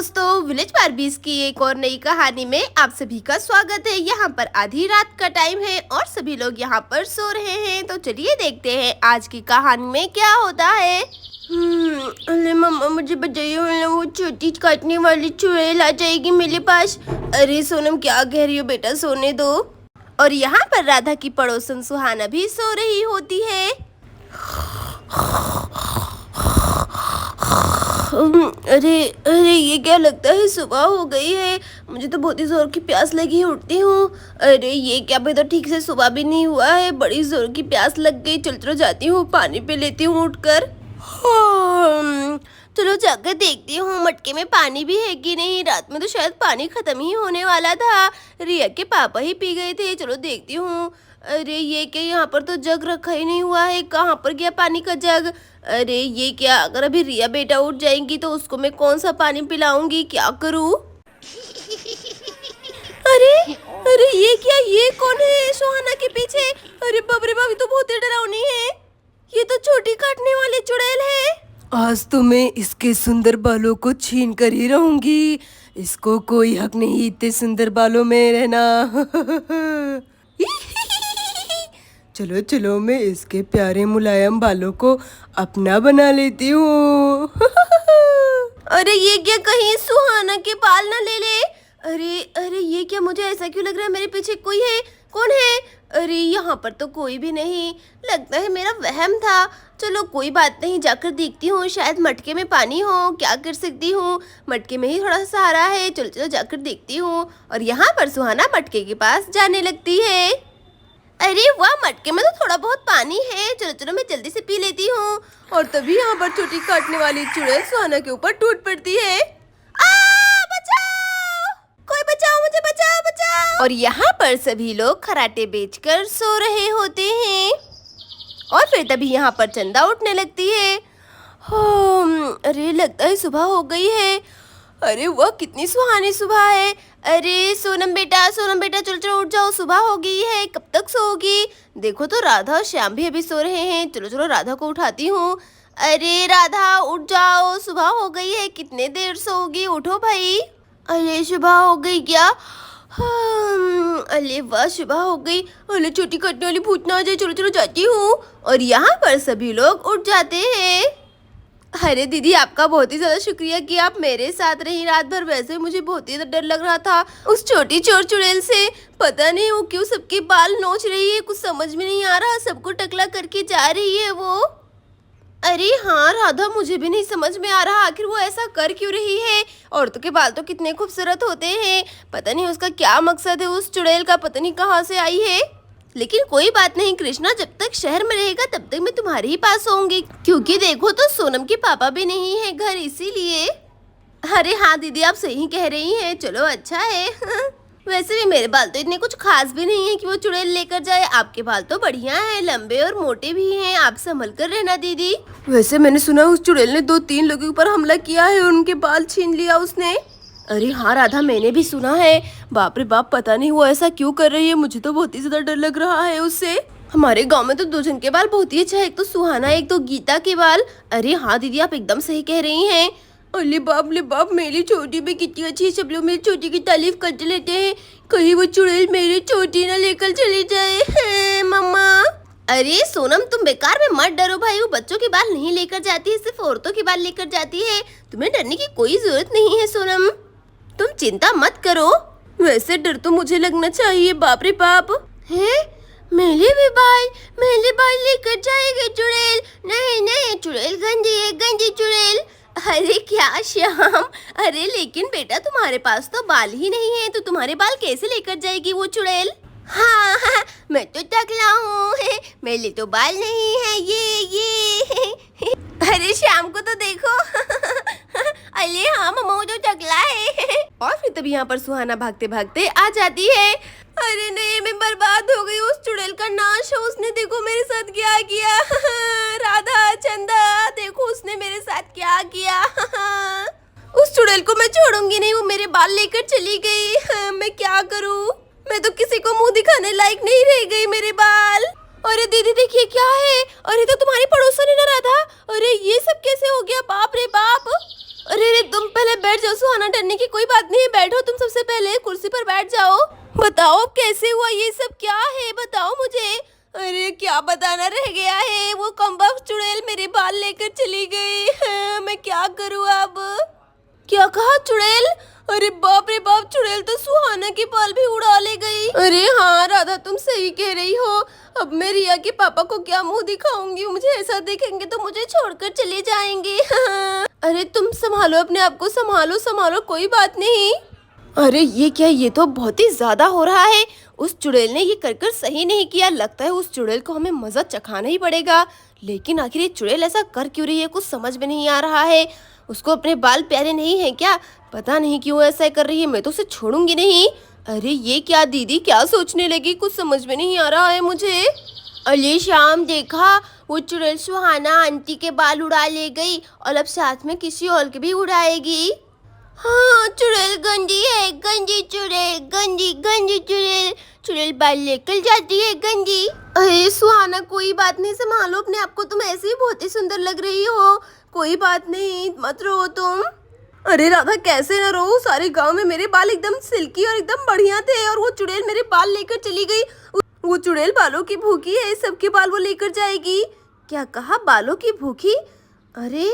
दोस्तों, विलेज बार्बीज की एक और नई कहानी में आप सभी का स्वागत है। यहाँ पर आधी रात का टाइम है और सभी लोग यहाँ पर सो रहे हैं। तो चलिए देखते हैं आज की कहानी में क्या होता है। अरे मम्मा मुझे बताइए, वरना वो छोटी काटने वाली चुड़ैल आ जाएगी मेरे पास। अरे सोनम क्या कह रही हो बेटा, सोने दो। और यहाँ पर राधा की पड़ोसन सुहाना भी सो रही होती है। अरे अरे ये क्या लगता है, सुबह हो गई है। मुझे तो बहुत ही जोर की प्यास लगी है, उठती हूँ। अरे ये क्या, अभी तो ठीक से सुबह भी नहीं हुआ है, बड़ी जोर की प्यास लग गई। चलो जाती हूँ, पानी पे लेती हूँ उठकर। चलो जाकर देखती हूँ मटके में पानी भी है कि नहीं। रात में तो शायद पानी खत्म ही होने वाला था, रिया के पापा ही पी गए थे। चलो देखती हूँ। अरे ये क्या, यहाँ पर तो जग रखा ही नहीं हुआ है, कहाँ पर गया पानी का जग। अरे ये क्या, अगर अभी रिया बेटा उठ जाएंगी तो उसको मैं कौन सा पानी पिलाऊंगी, क्या करूँ। अरे अरे ये क्या, ये कौन है सुहाना के पीछे। अरे बाप रे बाप, तो बहुत ही डरावनी है। ये तो छोटी काटने वाली चुड़ैल है। आज तो मैं इसके सुंदर बालों को छीन कर ही रहूंगी। इसको कोई हक नहीं इतने सुंदर बालों में रहना। चलो चलो, मैं इसके प्यारे मुलायम बालों को अपना बना लेती हूँ। अरे ये क्या, कहीं सुहाना के बाल ना ले ले। अरे अरे ये क्या, मुझे ऐसा क्यों लग रहा है मेरे पीछे कोई है। कौन है। अरे यहाँ पर तो कोई भी नहीं, लगता है मेरा वहम था। चलो कोई बात नहीं, जाकर देखती हूँ, शायद मटके में पानी हो। क्या कर सकती हूँ, मटके में ही थोड़ा सा सहारा है। चलो चलो जाकर देखती हूँ। और यहाँ पर सुहाना मटके के पास जाने लगती है। अरे वाह, मटके में तो थोड़ा बहुत पानी है। चलो चलो मैं जल्दी से पी लेती हूँ। और तभी यहाँ पर छोटी काटने वाली चुड़ैल सुहाना के ऊपर टूट पड़ती है। बचाओ, कोई बचाओ, मुझे बचाओ बचाओ। और यहाँ पर सभी लोग खराटे बेचकर सो रहे होते हैं। और फिर तभी यहाँ पर चंदा उठने लगती है। अरे लगता है सुबह हो गई है। अरे वह कितनी सुहानी सुबह है। अरे सोनम बेटा चलो चलो उठ जाओ, सुबह हो गई है, कब तक सोओगी। देखो तो राधा और श्याम भी अभी सो रहे हैं। चलो चलो राधा को उठाती हूँ। अरे राधा उठ जाओ, सुबह हो गई है, कितने देर सोओगी, उठो भाई। अरे सुबह हो गई क्या। अरे वाह सुबह हो गई। अरे छोटी कटने वाली भूत ना आ जाए। चलो चलो जाती हूँ। और यहाँ पर सभी लोग उठ जाते हैं। अरे दीदी, आपका बहुत ही ज़्यादा शुक्रिया कि आप मेरे साथ रही रात भर। वैसे मुझे बहुत ही डर लग रहा था उस छोटी चोर चुड़ैल से। पता नहीं वो क्यों सबके बाल नोच रही है, कुछ समझ में नहीं आ रहा, सबको टकला करके जा रही है वो। अरे हाँ राधा, मुझे भी नहीं समझ में आ रहा आखिर वो ऐसा कर क्यों रही है। औरतों के बाल तो कितने खूबसूरत होते हैं, पता नहीं उसका क्या मकसद है। उस चुड़ैल का पता नहीं कहाँ से आई है। लेकिन कोई बात नहीं कृष्णा, जब तक शहर में रहेगा तब तक मैं तुम्हारे ही पास होंगी, क्योंकि देखो तो सोनम के पापा भी नहीं है घर, इसीलिए। अरे हाँ दीदी, आप सही कह रही हैं। चलो अच्छा है। वैसे भी मेरे बाल तो इतने कुछ खास भी नहीं है कि वो चुड़ैल लेकर जाए। आपके बाल तो बढ़िया हैं, लंबे और मोटे भी हैं। आप संभल कर रहना दीदी। वैसे मैंने सुना उस चुड़ैल ने 2-3 लोगों के ऊपर हमला किया है और उनके बाल छीन लिया उसने। अरे हाँ राधा, मैंने भी सुना है। बाप रे बाप, पता नहीं वो ऐसा क्यों कर रही है, मुझे तो बहुत ही ज्यादा डर लग रहा है उससे। हमारे गांव में तो 2 जन के बाल बहुत ही अच्छा है, एक तो सुहाना, एक तो गीता के बाल। अरे हाँ दीदी, आप एकदम सही कह रही हैं। अरे बाप, मेरी छोटी भी कितनी अच्छी है। सब लोग मेरी छोटी की तारीफ करते लेते हैं, कहीं वो चुड़ैल मेरी छोटी ना लेकर चली जाए। मम्मा। अरे सोनम, तुम बेकार में मत डरो भाई, वो बच्चों के बाल नहीं लेकर जाती है, सिर्फ औरतों के बाल लेकर जाती है। तुम्हें डरने की कोई जरूरत नहीं है सोनम, तुम चिंता मत करो। वैसे डर तो मुझे लगना चाहिए। बाप रे बाप, है मेरे बाल लेकर जाएगी चुड़ैल। नहीं नहीं, चुड़ैल गंदी है, गंदी चुड़ैल। अरे क्या श्याम, अरे लेकिन बेटा तुम्हारे पास तो बाल ही नहीं है, तो तुम्हारे बाल कैसे लेकर जाएगी वो चुड़ैल। हाँ, मैं तो टकला हूँ, मेरे तो बाल नहीं है ये। अरे श्याम को तो देखो। अरे हाँ मम्मा, वो तो टकला है। और फिर तभी यहाँ पर सुहाना भागते भागते आ जाती है। अरे नहीं, मैं बर्बाद हो गई, उस चुड़ैल का नाश हो। उसने देखो मेरे साथ क्या किया। राधा, चंदा, देखो उसने मेरे साथ क्या किया। उस चुड़ैल को मैं छोड़ूंगी नहीं, वो मेरे बाल लेकर चली गई। मैं क्या करूँ, मैं तो किसी को मुंह दिखाने लायक नहीं रह गई, मेरे बाल। अरे दीदी देखिए क्या है। अरे तो तुम्हारी पड़ोसन है ना राधा। अरे ये सब कैसे हो गया, बाप रे बाप। अरे अरे तुम पहले बैठ जाओ सुहाना, डरने की कोई बात नहीं है, बैठो तुम सबसे पहले कुर्सी पर बैठ जाओ। बताओ अब कैसे हुआ ये सब, क्या है बताओ मुझे। अरे क्या बताना रह गया है, वो कमबख्त चुड़ैल मेरे बाल लेकर चली गई। मैं क्या करूँ अब। क्या कहा चुड़ैल? अरे बाप रे बाप, चुड़ैल तो सुहाना के बाल भी उड़ा ले गई। अरे हाँ राधा तुम सही कह रही हो। अब मैं रिया के पापा को क्या मुंह दिखाऊंगी, मुझे ऐसा देखेंगे तो मुझे छोड़कर चले जाएंगे। अरे तुम संभालो अपने आप को, संभालो संभालो, कोई बात नहीं। अरे ये क्या, ये तो बहुत ही ज्यादा हो रहा है। उस चुड़ैल ने ये कर कर सही नहीं किया, लगता है उस चुड़ैल को हमें मजा चखाना ही पड़ेगा। लेकिन आखिर ये चुड़ैल ऐसा कर क्यों रही है, कुछ समझ में नहीं आ रहा है। उसको अपने बाल प्यारे नहीं है क्या, पता नहीं क्यों ऐसा कर रही है, मैं तो उसे छोड़ूंगी नहीं। अरे ये क्या दीदी क्या सोचने लगी, कुछ समझ में नहीं आ रहा है मुझे। अरे शाम देखा, वो चुड़ैल सुहाना आंटी के बाल उड़ा ले गई और अब साथ में किसी और के भी उड़ाएगी। हाँ चुड़ैल गंदी है, गंदी चुड़ैल, गंदी गंदी चुड़ैल, चुड़ैल बाल लेकर जाती है गंदी। अरे सुहाना कोई बात नहीं, संभालो अपने आप को, तुम ऐसे ही बहुत ही सुंदर लग रही हो, कोई बात नहीं मत रो तुम। अरे राधा कैसे न रो, सारे गांव में मेरे बाल एकदम सिल्की और एकदम बढ़िया थे और वो चुड़ैल मेरे बाल लेकर चली गई। वो चुड़ैल बालों की भूखी है, सबके बाल वो लेकर जाएगी। क्या कहा, बालों की भूखी? अरे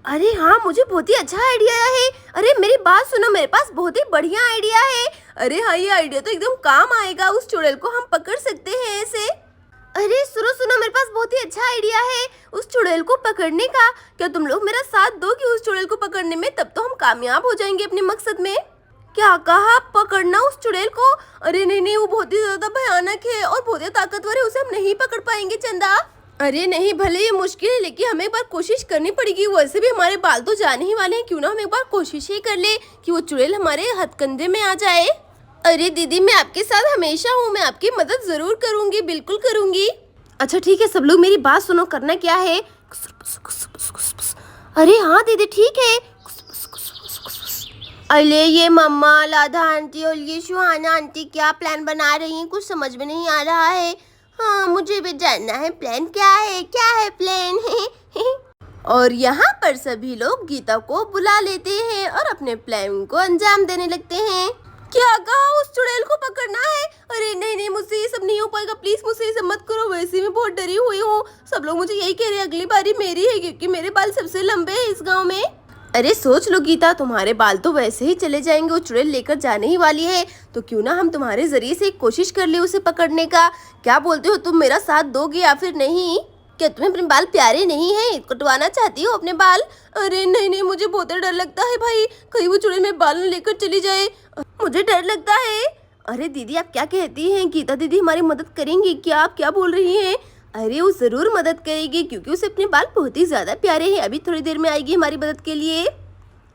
अरे हाँ मुझे बहुत ही अच्छा आइडिया है। अरे मेरी बात सुनो, मेरे पास बहुत ही बढ़िया आइडिया है। अरे हाँ ये आइडिया तो एकदम काम आएगा, उस चुड़ैल को हम पकड़ सकते हैं ऐसे। अरे सुनो सुनो, मेरे पास बहुत ही अच्छा आइडिया है उस चुड़ैल को पकड़ने का। क्या तुम लोग मेरा साथ दोगे उस चुड़ैल को पकड़ने में, तब तो हम कामयाब हो जाएंगे अपने मकसद में। क्या कहा, पकड़ना उस चुड़ैल को? अरे नहीं नहीं, वो बहुत ही ज्यादा भयानक है और बहुत ही ताकतवर है, उसे हम नहीं पकड़ पाएंगे चंदा। अरे नहीं, भले ये मुश्किल है लेकिन हमें एक बार कोशिश करनी पड़ेगी। वैसे भी हमारे बाल तो जाने ही वाले हैं, क्यों ना हम एक बार कोशिश ही कर ले कि वो चुड़ैल हमारे हथकंडे में आ जाए। अरे दीदी मैं आपके साथ हमेशा हूँ, मैं आपकी मदद जरूर करूँगी, बिल्कुल करूँगी। अच्छा ठीक है, सब लोग मेरी बात सुनो, करना क्या है। अरे हाँ दीदी ठीक है। अरे ये मम्मा, राधा आंटी और ये सुहाना आंटी क्या प्लान बना रही हैं, कुछ समझ में नहीं आ रहा है। हाँ मुझे भी जानना है प्लान क्या है प्लान है। और यहाँ पर सभी लोग गीता को बुला लेते हैं और अपने प्लान को अंजाम देने लगते हैं। क्या कहा, उस चुड़ैल को पकड़ना है? अरे नहीं नहीं, मुझसे ये सब नहीं हो पाएगा, प्लीज मुझसे ये सब मत करो, वैसे मैं बहुत डरी हुई हूँ। सब लोग मुझे यही कह रहे हैं अगली बारी मेरी है, क्योंकि मेरे बाल सबसे लंबे हैं इस गाँव में। अरे सोच लो गीता, तुम्हारे बाल तो वैसे ही चले जाएंगे, वो चुड़ैल लेकर जाने ही वाली है, तो क्यों ना हम तुम्हारे जरिए से एक कोशिश कर ले उसे पकड़ने का। क्या बोलते हो, तुम मेरा साथ दोगे या फिर नहीं? क्या तुम्हें अपने बाल प्यारे नहीं है, कटवाना चाहती हो अपने बाल? अरे नहीं नहीं, मुझे बहुत डर लगता है भाई, कहीं वो चुड़ैल मेरे बाल लेकर चली जाए, मुझे डर लगता है। अरे दीदी आप क्या कहती हैं, गीता दीदी हमारी मदद करेंगी क्या, आप क्या बोल रही हैं? अरे वो जरूर मदद करेगी, क्योंकि उसे अपने बाल बहुत ही ज्यादा प्यारे हैं, अभी थोड़ी देर में आएगी हमारी मदद के लिए।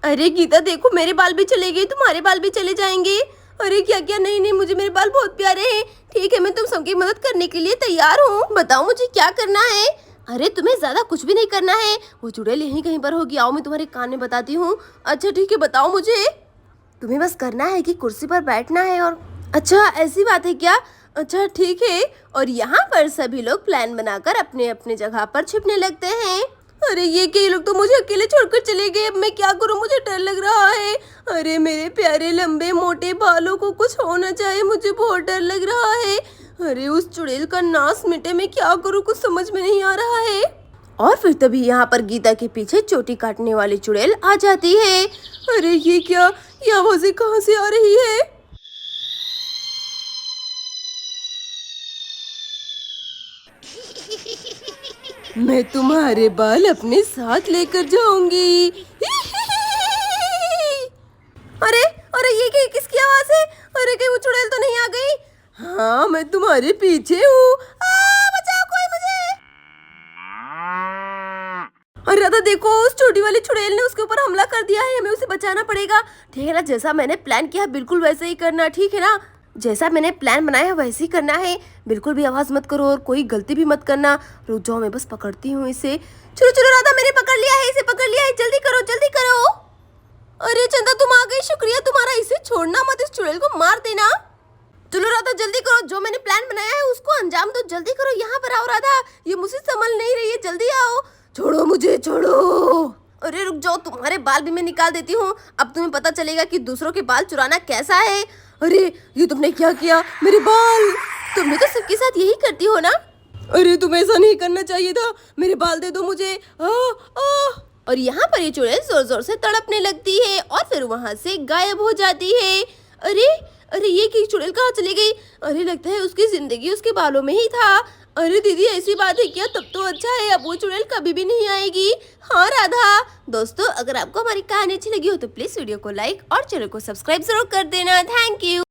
अरे गीता देखो, मेरे बाल भी चले गए, तुम्हारे बाल भी चले जाएंगे। अरे क्या क्या, नहीं नहीं, मुझे मेरे बाल बहुत प्यारे हैं। ठीक है, मैं तुम सबकी मदद करने के लिए तैयार हूँ, बताओ मुझे क्या करना है। अरे तुम्हें ज्यादा कुछ भी नहीं करना है, वो चुड़ैल यहीं कहीं पर होगी, आओ मैं तुम्हारे कान में बताती हूँ। अच्छा ठीक है, बताओ मुझे। तुम्हें बस करना है कि कुर्सी पर बैठना है और। अच्छा ऐसी बात है क्या, अच्छा ठीक है। और यहाँ पर सभी लोग प्लान बनाकर अपने अपने जगह पर छिपने लगते हैं। अरे ये कई लोग तो मुझे अकेले छोड़कर चले गए, अब मैं क्या करूँ, मुझे डर लग रहा है। अरे मेरे प्यारे लंबे मोटे बालों को कुछ होना चाहिए, मुझे बहुत डर लग रहा है। अरे उस चुड़ैल का नाश मिटे, मैं क्या करूँ, कुछ समझ में नहीं आ रहा है। और फिर तभी यहाँ पर गीता के पीछे चोटी काटने वाली चुड़ैल आ जाती है। अरे ये क्या, ये आवाज़ें कहाँ से आ रही है? मैं तुम्हारे बाल अपने साथ लेकर जाऊंगी। अरे अरे ये क्या, किसकी आवाज है? अरे कहीं वो चुड़ैल तो नहीं आ गई? हाँ मैं तुम्हारे पीछे हूँ, बचाओ कोई मुझे। अरे राधा देखो, उस छोटी वाली चुड़ैल ने उसके ऊपर हमला कर दिया है, हमें उसे बचाना पड़ेगा। ठीक है ना, जैसा मैंने प्लान किया बिल्कुल वैसे ही करना, ठीक है ना? जैसा मैंने प्लान बनाया वैसे ही करना है, बिल्कुल भी आवाज मत करो और कोई गलती भी मत करना। रुक जाओ, मैं बस पकड़ती हूँ इसे। चलो चलो राधा, मैंने पकड़ लिया है, इसे पकड़ लिया है, जल्दी करो जल्दी करो। अरे चंदा तुम आ गई, शुक्रिया तुम्हारा, इसे छोड़ना मत, इस चुड़ैल को मार देना। चलो राधा जल्दी करो, जो मैंने प्लान बनाया है उसको अंजाम दो, जल्दी करो। यहाँ पर आओ राधा, ये मुझसे संभल नहीं रही है, जल्दी आओ। छोड़ो मुझे, छोड़ो। अरे रुक जाओ, तुम्हारे बाल भी मैं निकाल देती हूँ। अब तुम्हें पता चलेगा कि दूसरों के बाल चुराना कैसा है। अरे ये तुमने क्या किया, मेरे बाल। तुम भी तो सबके साथ यही करती हो ना। अरे तुम्हें ऐसा नहीं करना चाहिए था, मेरे बाल दे दो मुझे। और यहाँ पर ये चुड़ैल जोर जोर से तड़पने लगती है और फिर वहां से गायब हो जाती है। अरे अरे ये की चुड़ैल कहाँ चली गई। अरे लगता है उसकी जिंदगी उसके बालों में ही था। अरे दीदी ऐसी बात है क्या, तब तो अच्छा है, अब वो चुड़ैल कभी भी नहीं आएगी। हाँ राधा। दोस्तों अगर आपको हमारी कहानी अच्छी लगी हो तो प्लीज वीडियो को लाइक और चैनल को सब्सक्राइब जरूर कर देना। Thank you.